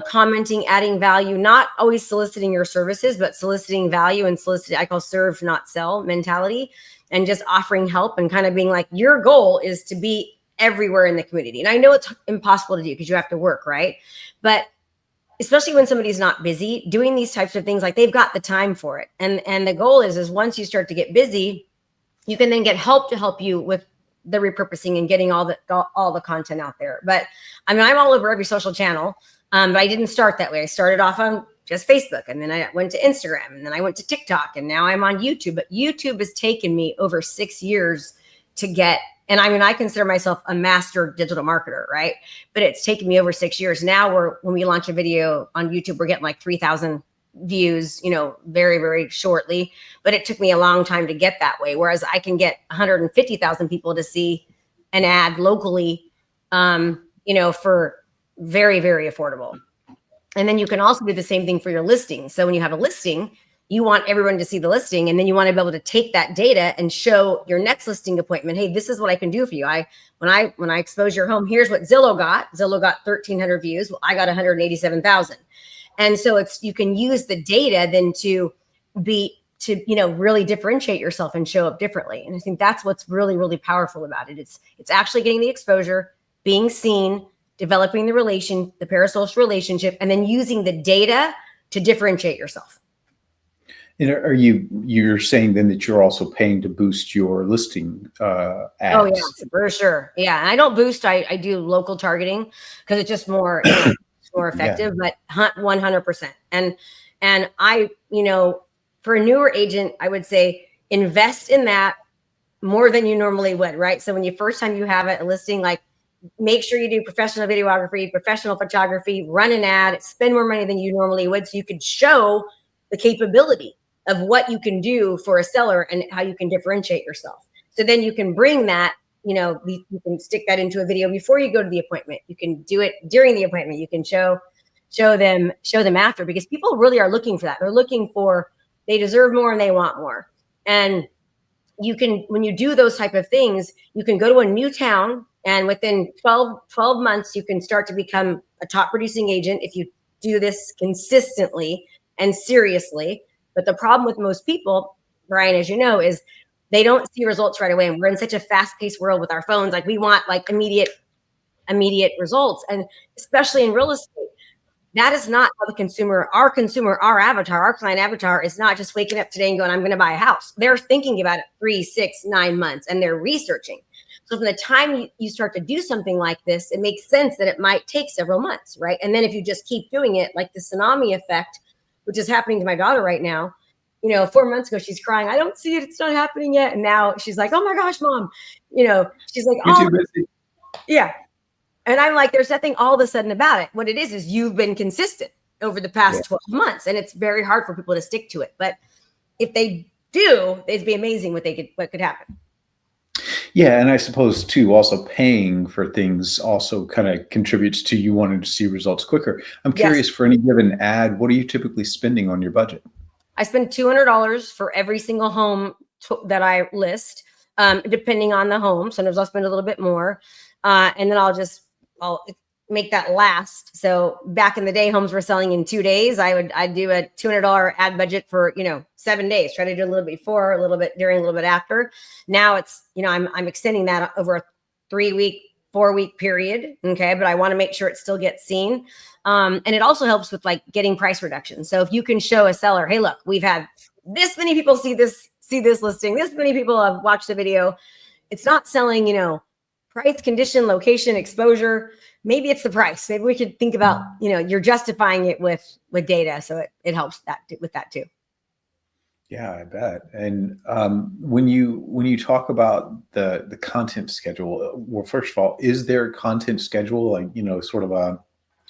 commenting, adding value, not always soliciting your services, but soliciting value and I call serve, not sell mentality, and just offering help and kind of being like, your goal is to be everywhere in the community. And I know it's impossible to do because you have to work, right? But especially when somebody's not busy, doing these types of things, like they've got the time for it. And the goal is once you start to get busy, you can then get help to help you with the repurposing and getting all the content out there. But I'm all over every social channel. But I didn't start that way. I started off on just Facebook, and then I went to Instagram, and then I went to TikTok, and now I'm on YouTube. But YouTube has taken me over 6 years to get, and I consider myself a master digital marketer, right? But it's taken me over 6 years. Now when we launch a video on YouTube, we're getting like 3,000 views, very, very shortly. But it took me a long time to get that way. Whereas I can get 150,000 people to see an ad locally, for very, very affordable. And then you can also do the same thing for your listing. So when you have a listing, you want everyone to see the listing, and then you want to be able to take that data and show your next listing appointment, hey, this is what I can do for you. When I expose your home, here's what Zillow got. Zillow got 1,300 views. Well, I got 187,000. And so you can use the data then to really differentiate yourself and show up differently. And I think that's what's really, really powerful about it. It's actually getting the exposure, being seen, developing the parasocial relationship, and then using the data to differentiate yourself. And you're saying then that you're also paying to boost your listing ads? Oh yeah, for sure. Yeah, and I don't boost. I do local targeting because it's just more more effective. Yeah. But 100%. And I for a newer agent, I would say invest in that more than you normally would, right? So when first time you have a listing, like make sure you do professional videography, professional photography, run an ad, spend more money than you normally would, so you could show the capability of what you can do for a seller and how you can differentiate yourself. So then you can bring that, you can stick that into a video before you go to the appointment. You can do it during the appointment. You can show them after, because people really are looking for that. They're looking for, they deserve more and they want more. And you can, when you do those type of things, you can go to a new town, and within 12 months, you can start to become a top producing agent if you do this consistently and seriously. But the problem with most people, Brian, as you know, is they don't see results right away. And we're in such a fast-paced world with our phones. Like we want like immediate results. And especially in real estate, that is not how our avatar, our client avatar is not just waking up today and going, I'm going to buy a house. They're thinking about it 3, 6, 9 months, and they're researching. So from the time you start to do something like this, it makes sense that it might take several months, right? And then if you just keep doing it, like the tsunami effect, which is happening to my daughter right now. 4 months ago, she's crying, I don't see it. It's not happening yet. And now she's like, oh my gosh, mom, she's like, you're too busy. Yeah. And I'm like, there's nothing all of a sudden about it. What it is you've been consistent over the past 12 months, and it's very hard for people to stick to it. But if they do, it'd be amazing what could happen. Yeah. And I suppose too, also paying for things also kind of contributes to you wanting to see results quicker. I'm curious, for any given ad, what are you typically spending on your budget? I spend $200 for every single home that I list, depending on the home. Sometimes I'll spend a little bit more. And then I'll make that last. So back in the day, homes were selling in 2 days. I'd do a $200 ad budget for, 7 days, try to do a little bit before, a little bit during, a little bit after. Now it's, I'm extending that over a 3-week, 4-week period. Okay. But I want to make sure it still gets seen. And it also helps with like getting price reduction. So if you can show a seller, hey, look, we've had this many people see this listing, this many people have watched the video. It's not selling, price, condition, location, exposure. Maybe it's the price. Maybe we could think about, you're justifying it with data. So it helps with that too. Yeah, I bet. And when you talk about the content schedule, well, first of all, is there a content schedule, like, sort of a,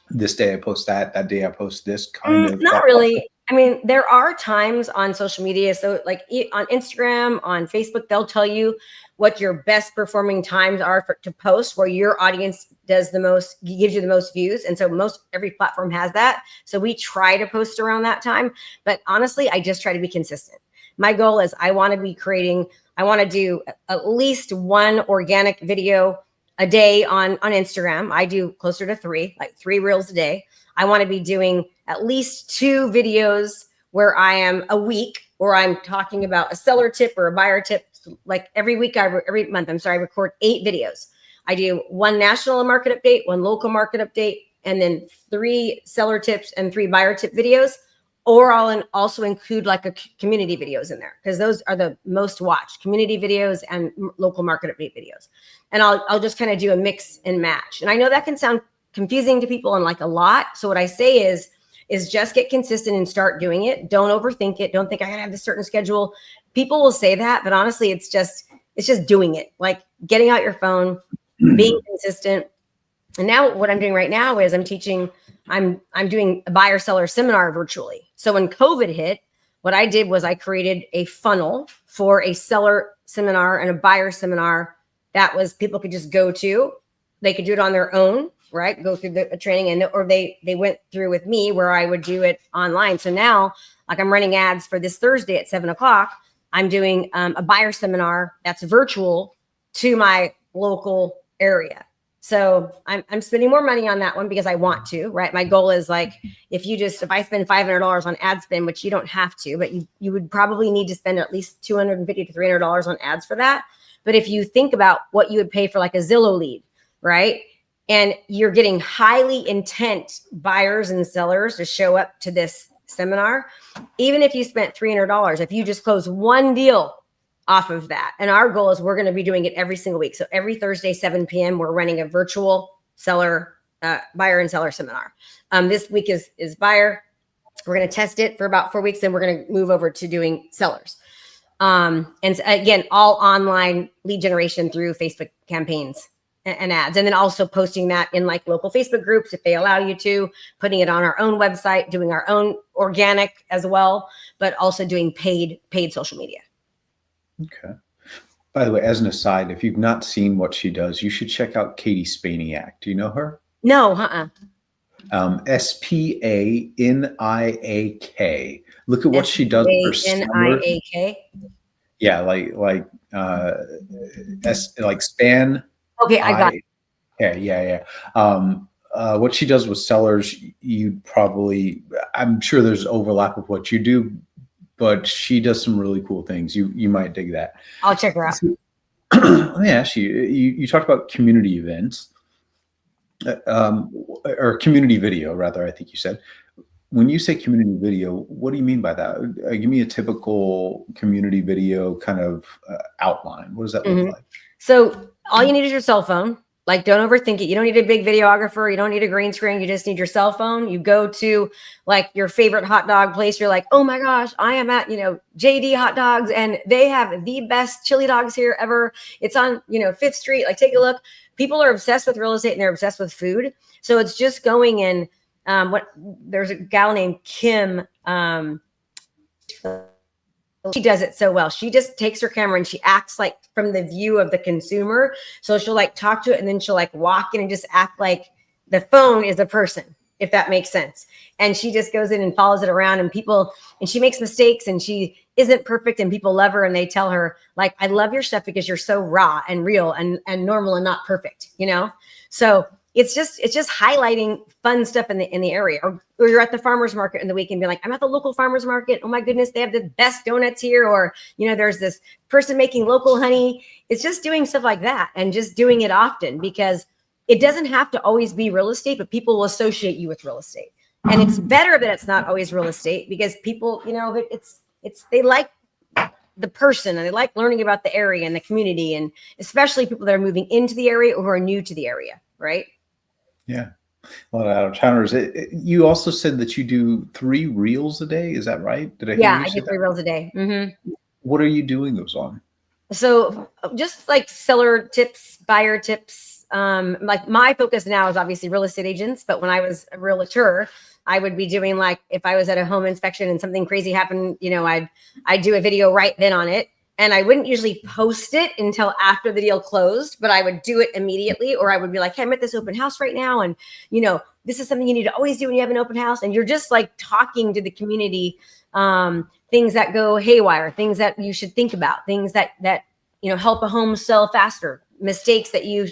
this day I post that day I post this kind of? Not really. I mean, there are times on social media. So like on Instagram, on Facebook, they'll tell you what your best performing times are to post, where your audience does the most, gives you the most views. And so every platform has that. So we try to post around that time. But honestly, I just try to be consistent. My goal is I want to do at least one organic video a day on Instagram. I do closer to 3, like 3 reels a day. I want to be doing at least 2 videos where I am a week, where I'm talking about a seller tip or a buyer tip. Like every month, I record 8 videos. I do 1 national market update, 1 local market update, and then 3 seller tips and 3 buyer tip videos. Or I'll also include like a community videos in there, because those are the most watched, community videos and local market update videos. And I'll just kind of do a mix and match. And I know that can sound confusing to people and like a lot. So what I say is just get consistent and start doing it. Don't overthink it. Don't think I gotta have this certain schedule. People will say that, but honestly, it's just doing it. Like getting out your phone, being consistent. And now what I'm doing right now is I'm doing a buyer seller seminar virtually. So when COVID hit, what I did was I created a funnel for a seller seminar and a buyer seminar that was people could just go to. They could do it on their own, right? Go through the training, or they went through with me where I would do it online. So now, like, I'm running ads for this Thursday at 7:00. I'm doing a buyer seminar that's virtual to my local area. So I'm spending more money on that one because I want to, right? My goal is like, if I spend $500 on ad spend, which you don't have to, but you would probably need to spend at least $250 to $300 on ads for that. But if you think about what you would pay for like a Zillow lead, right? And you're getting highly intent buyers and sellers to show up to this seminar, even if you spent $300, if you just close one deal off of that. And our goal is we're going to be doing it every single week. So every Thursday, 7 p.m., we're running a virtual buyer and seller seminar. This week is buyer. We're going to test it for about 4 weeks. Then we're going to move over to doing sellers. And again, all online lead generation through Facebook campaigns and ads. And then also posting that in like local Facebook groups, if they allow you to, putting it on our own website, doing our own organic as well, but also doing paid social media. Okay. By the way, as an aside, if you've not seen what she does, you should check out Katie Spaniak. Do you know her? No, Spaniak. Look at what she does for Spaniak. Yeah, like span. Okay, I got it. Yeah. What she does with sellers, I'm sure there's overlap with what you do, but she does some really cool things. You might dig that. I'll check her out. Let me ask you, you talked about community events, or community video, rather, I think you said. When you say community video, what do you mean by that? Give me a typical community video kind of outline. What does that look like? So all you need is your cell phone. Like, don't overthink it. You don't need a big videographer. You don't need a green screen. You just need your cell phone. You go to like your favorite hot dog place. You're like, oh my gosh, I am at, JD Hot Dogs, and they have the best chili dogs here ever. It's on, 5th Street. Like, take a look. People are obsessed with real estate and they're obsessed with food. So it's just going in. There's a gal named Kim. She does it so well. She just takes her camera and she acts like from the view of the consumer. So she'll like talk to it and then she'll like walk in and just act like the phone is a person, if that makes sense. And she just goes in and follows it around, and she makes mistakes and she isn't perfect, and people love her and they tell her like, I love your stuff because you're so raw and real and normal and not perfect, So it's just highlighting fun stuff in the area. Or you're at the farmer's market in the week and be like, I'm at the local farmer's market. Oh my goodness, they have the best donuts here. Or, there's this person making local honey. It's just doing stuff like that and just doing it often, because it doesn't have to always be real estate, but people will associate you with real estate. And it's better that it's not always real estate, because people, they like the person and they like learning about the area and the community, and especially people that are moving into the area or who are new to the area, right? Yeah. A lot of out of towners. You also said that you do 3 reels a day. Is that right? Did I hear you I say do 3 reels a day. Mm-hmm. What are you doing those on? So just like seller tips, buyer tips. Like, my focus now is obviously real estate agents, but when I was a realtor, I would be doing, like, if I was at a home inspection and something crazy happened, I'd do a video right then on it. And I wouldn't usually post it until after the deal closed, but I would do it immediately. Or I would be like, hey, I'm at this open house right now. And, this is something you need to always do when you have an open house. And you're just like talking to the community, things that go haywire, things that you should think about, things that help a home sell faster, mistakes that you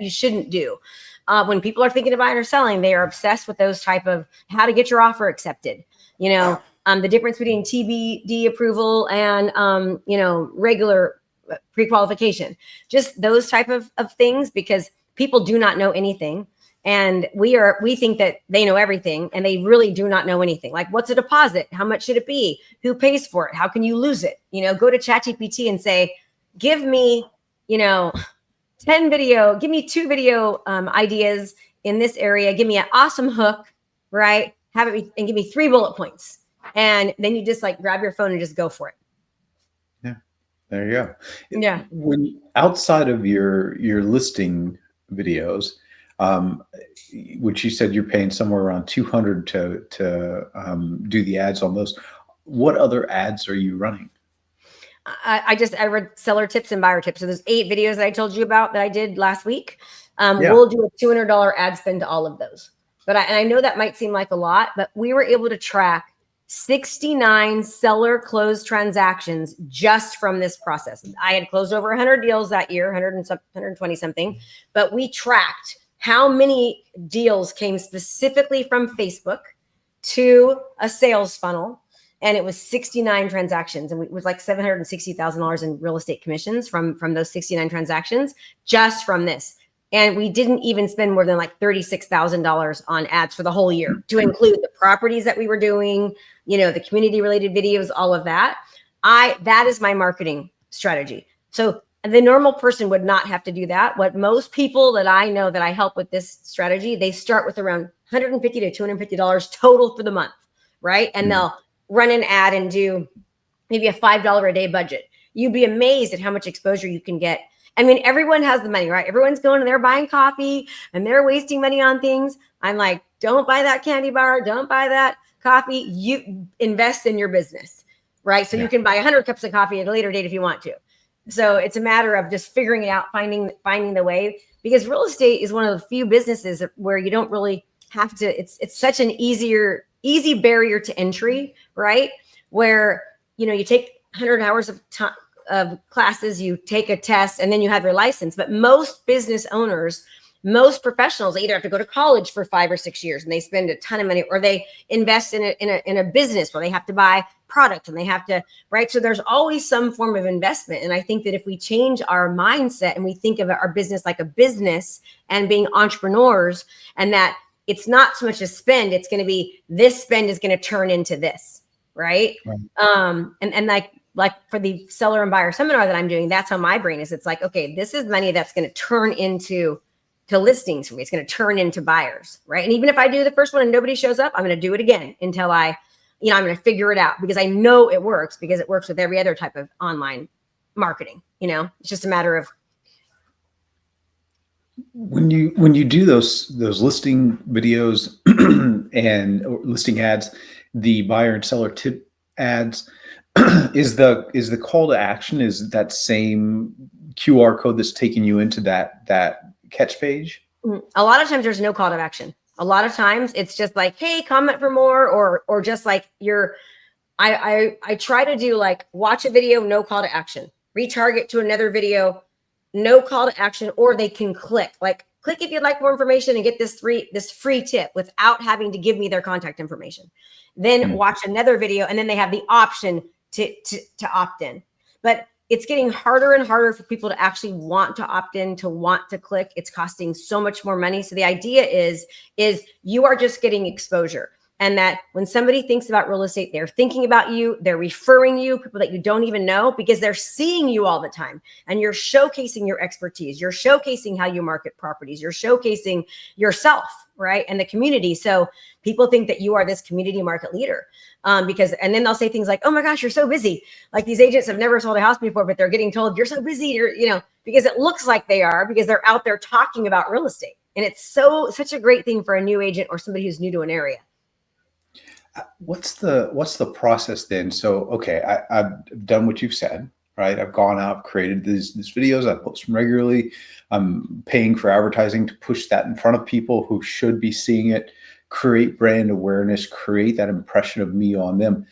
shouldn't do. When people are thinking of buying or selling, they are obsessed with those type of how to get your offer accepted. The difference between TBD approval and, regular pre-qualification, just those type of things, because people do not know anything. And we think that they know everything, and they really do not know anything. Like, what's a deposit? How much should it be? Who pays for it? How can you lose it? Go to ChatGPT and say, give me, 10 video, give me 2 video ideas in this area. Give me an awesome hook, right? Have it and give me 3 bullet points. And then you just like grab your phone and just go for it. Yeah, there you go. Yeah. When outside of your listing videos, which you said you're paying somewhere around $200 to do the ads on those, what other ads are you running? I read seller tips and buyer tips. So there's 8 videos that I told you about that I did last week. We'll do a $200 ad spend to all of those. But I know that might seem like a lot, but we were able to track 69 seller closed transactions just from this process. I had closed over 100 deals that year, 120 something, but we tracked how many deals came specifically from Facebook to a sales funnel. And it was 69 transactions. And it was like $760,000 in real estate commissions from those 69 transactions just from this. And we didn't even spend more than like $36,000 on ads for the whole year to include the properties that we were doing, the community related videos, all of that. That is my marketing strategy. So the normal person would not have to do that. What most people that I know that I help with this strategy, they start with around $150 to $250 total for the month, right? And they'll run an ad and do maybe a $5 a day budget. You'd be amazed at how much exposure you can get. I mean, everyone has the money, right? Everyone's going and they're buying coffee and they're wasting money on things. I'm like, don't buy that candy bar. Don't buy that coffee. You invest in your business, right? So you can buy 100 cups of coffee at a later date if you want to. So it's a matter of just figuring it out, finding the way, because real estate is one of the few businesses where you don't really have to, it's such an easy barrier to entry, right? Where, you take 100 hours of time, of classes, you take a test, and then you have your license. But most business owners, most professionals, they either have to go to college for 5 or 6 years and they spend a ton of money, or they invest in a business where they have to buy product and they have to, right? So there's always some form of investment. And I think that if we change our mindset and we think of our business like a business and being entrepreneurs, and that it's not so much a spend, it's going to be this spend is going to turn into this, right? And like for the seller and buyer seminar that I'm doing, that's how my brain is. It's like, okay, this is money that's going to turn into listings for me. It's going to turn into buyers, right? And even if I do the first one and nobody shows up, I'm going to do it again until I'm going to figure it out, because I know it works, because it works with every other type of online marketing. It's just a matter of when you do those listing videos and listing ads, the buyer and seller tip ads, is the call to action, is that same QR code that's taking you into that catch page? A lot of times there's no call to action. A lot of times it's just like, hey, comment for more, or just like I try to do like watch a video, no call to action, retarget to another video, no call to action, or they can click if you'd like more information and get this free tip without having to give me their contact information. Then watch another video, and then they have the option to opt in. But it's getting harder and harder for people to actually want to opt in, to want to click. It's costing so much more money. So the idea is you are just getting exposure. And that when somebody thinks about real estate, they're thinking about you, they're referring you, people that you don't even know, because they're seeing you all the time. And you're showcasing your expertise. You're showcasing how you market properties. You're showcasing yourself, right? And the community. So people think that you are this community market leader. And then they'll say things like, oh my gosh, you're so busy. Like these agents have never sold a house before, but they're getting told you're so busy, because it looks like they are, because they're out there talking about real estate. And it's such a great thing for a new agent or somebody who's new to an area. What's the process then? So, okay, I've done what you've said, right? I've gone out, created these videos, I post them regularly. I'm paying for advertising to push that in front of people who should be seeing it, create brand awareness, create that impression of me on them.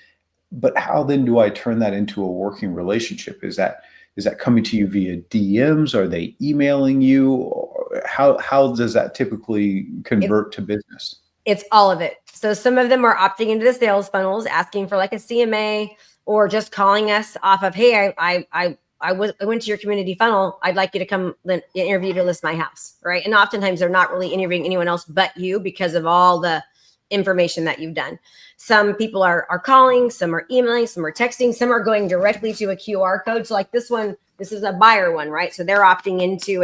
But how then do I turn that into a working relationship? Is that coming to you via DMs? Are they emailing you? Or how does that typically convert to business? It's all of it. So some of them are opting into the sales funnels, asking for like a CMA, or just calling us off of, hey, I went to your community funnel. I'd like you to come interview to list my house, right? And oftentimes they're not really interviewing anyone else but you because of all the information that you've done. Some people are calling, some are emailing, some are texting, some are going directly to a QR code. So like this one, this is a buyer one, right? So they're opting into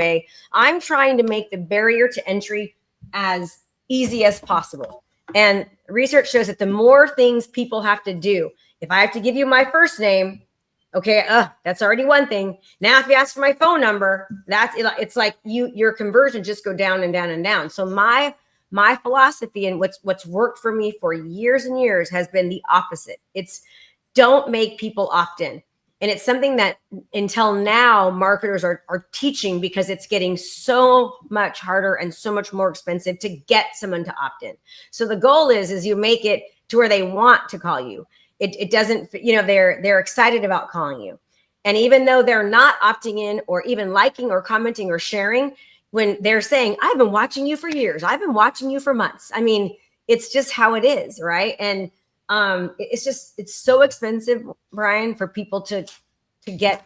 I'm trying to make the barrier to entry as easy as possible. And research shows that the more things people have to do, if I have to give you my first name, okay, that's already one thing. Now, if you ask for my phone number, it's like your conversion just go down and down and down. So my philosophy and what's worked for me for years and years has been the opposite. It's don't make people opt in. And it's something that until now marketers are teaching, because it's getting so much harder and so much more expensive to get someone to opt in. So the goal is you make it to where they want to call you. It doesn't, they're excited about calling you. And even though they're not opting in or even liking or commenting or sharing, when they're saying, I've been watching you for years, I've been watching you for months. I mean, it's just how it is, right? And it's so expensive, Brian, for people to get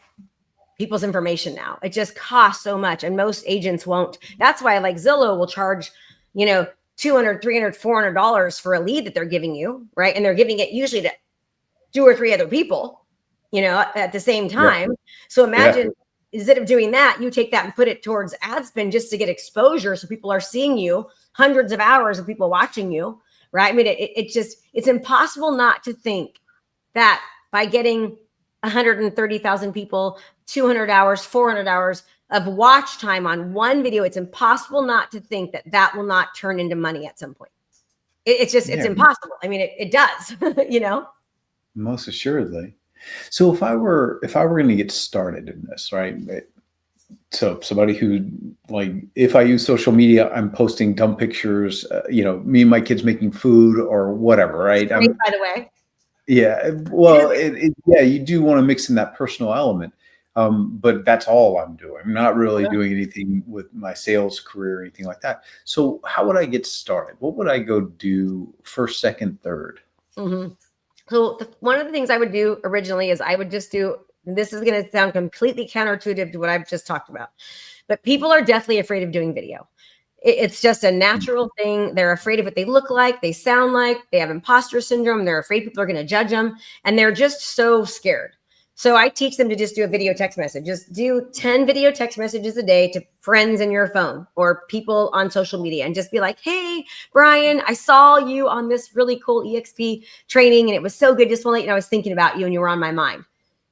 people's information now. It just costs so much, and most agents won't. That's why, like, Zillow will charge, $200, $300, $400 for a lead that they're giving you, right? And they're giving it usually to 2 or 3 other people, at the same time. So imagine, instead of doing that, you take that and put it towards ad spend just to get exposure. So people are seeing you, hundreds of hours of people watching you, right? I mean, it's impossible not to think that by getting 130,000 people, 200 hours, 400 hours of watch time on one video, it's impossible not to think that will not turn into money at some point. It's impossible. I mean, it does, Most assuredly. So if I were going to get started in this, right? So somebody who, like, if I use social media, I'm posting dumb pictures, me and my kids making food or whatever, right? By the way. Yeah. Well, you do want to mix in that personal element. But that's all I'm doing. I'm not really doing anything with my sales career or anything like that. So how would I get started? What would I go do first, second, third? Mm-hmm. So one of the things I would do originally is I would just do, this is going to sound completely counterintuitive to what I've just talked about, but people are deathly afraid of doing video. It's just a natural thing. They're afraid of what they look like, they sound like, they have imposter syndrome. They're afraid people are going to judge them, and they're just so scared. So I teach them to just do a video text message. Just do 10 video text messages a day to friends in your phone or people on social media, and just be like, hey, Brian, I saw you on this really cool EXP training and it was so good. Just want to let you know I was thinking about you and you were on my mind.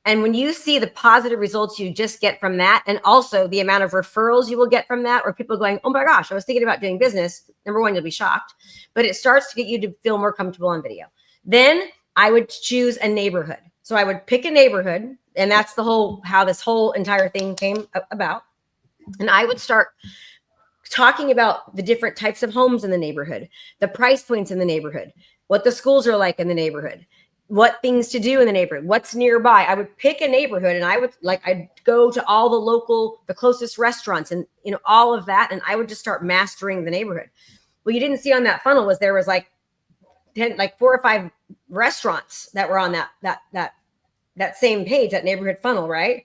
And when you see the positive results you just get from that, and also the amount of referrals you will get from that, or people going, oh my gosh, I was thinking about doing business. Number one, you'll be shocked, but it starts to get you to feel more comfortable on video. Then I would choose a neighborhood. So I would pick a neighborhood, and that's how this whole entire thing came about. And I would start talking about the different types of homes in the neighborhood, the price points in the neighborhood, what the schools are like in the neighborhood, what things to do in the neighborhood, what's nearby. I would pick a neighborhood, and I'd go to all the closest restaurants and, all of that. And I would just start mastering the neighborhood. What you didn't see on that funnel was there was 4 or 5 restaurants that were on that same page, that neighborhood funnel, right?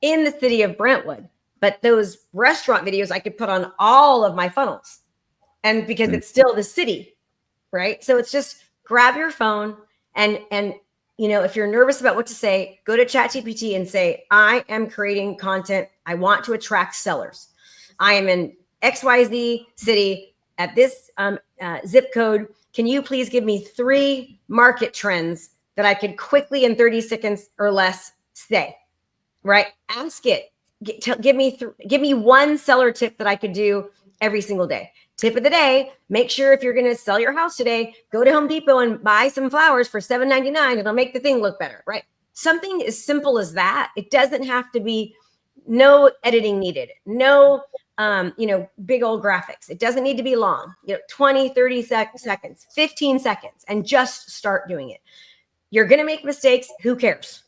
In the city of Brentwood. But those restaurant videos I could put on all of my funnels, and because it's still the city, right? So it's just grab your phone and if you're nervous about what to say, go to ChatGPT and say, I am creating content. I want to attract sellers. I am in XYZ city at this zip code. Can you please give me 3 market trends that I could quickly in 30 seconds or less say, right? Ask it. Give me one seller tip that I could do every single day. Tip of the day, make sure if you're going to sell your house today, go to Home Depot and buy some flowers for $7.99. It'll make the thing look better, right? Something as simple as that. It doesn't have to be, no editing needed, no big old graphics. It doesn't need to be long, 20, 30 seconds, 15 seconds, and just start doing it. You're going to make mistakes. Who cares?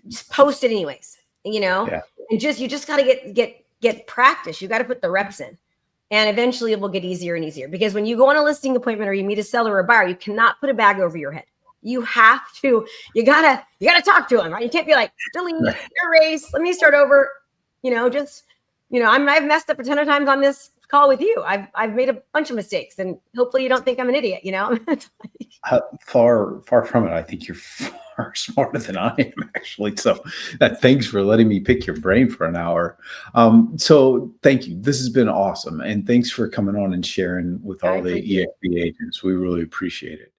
Just post it anyways, and you just got to get practice. You got to put the reps in, and eventually it will get easier and easier, because when you go on a listing appointment or you meet a seller or a buyer, you cannot put a bag over your head. You gotta talk to them, right? You can't be like, delete, erase, let me start over. I've messed up a ton of times on this call with you. I've made a bunch of mistakes, and hopefully you don't think I'm an idiot, Far from it. I think you're far smarter than I am, actually. So thanks for letting me pick your brain for an hour. So thank you. This has been awesome. And thanks for coming on and sharing with all the EXP agents. We really appreciate it.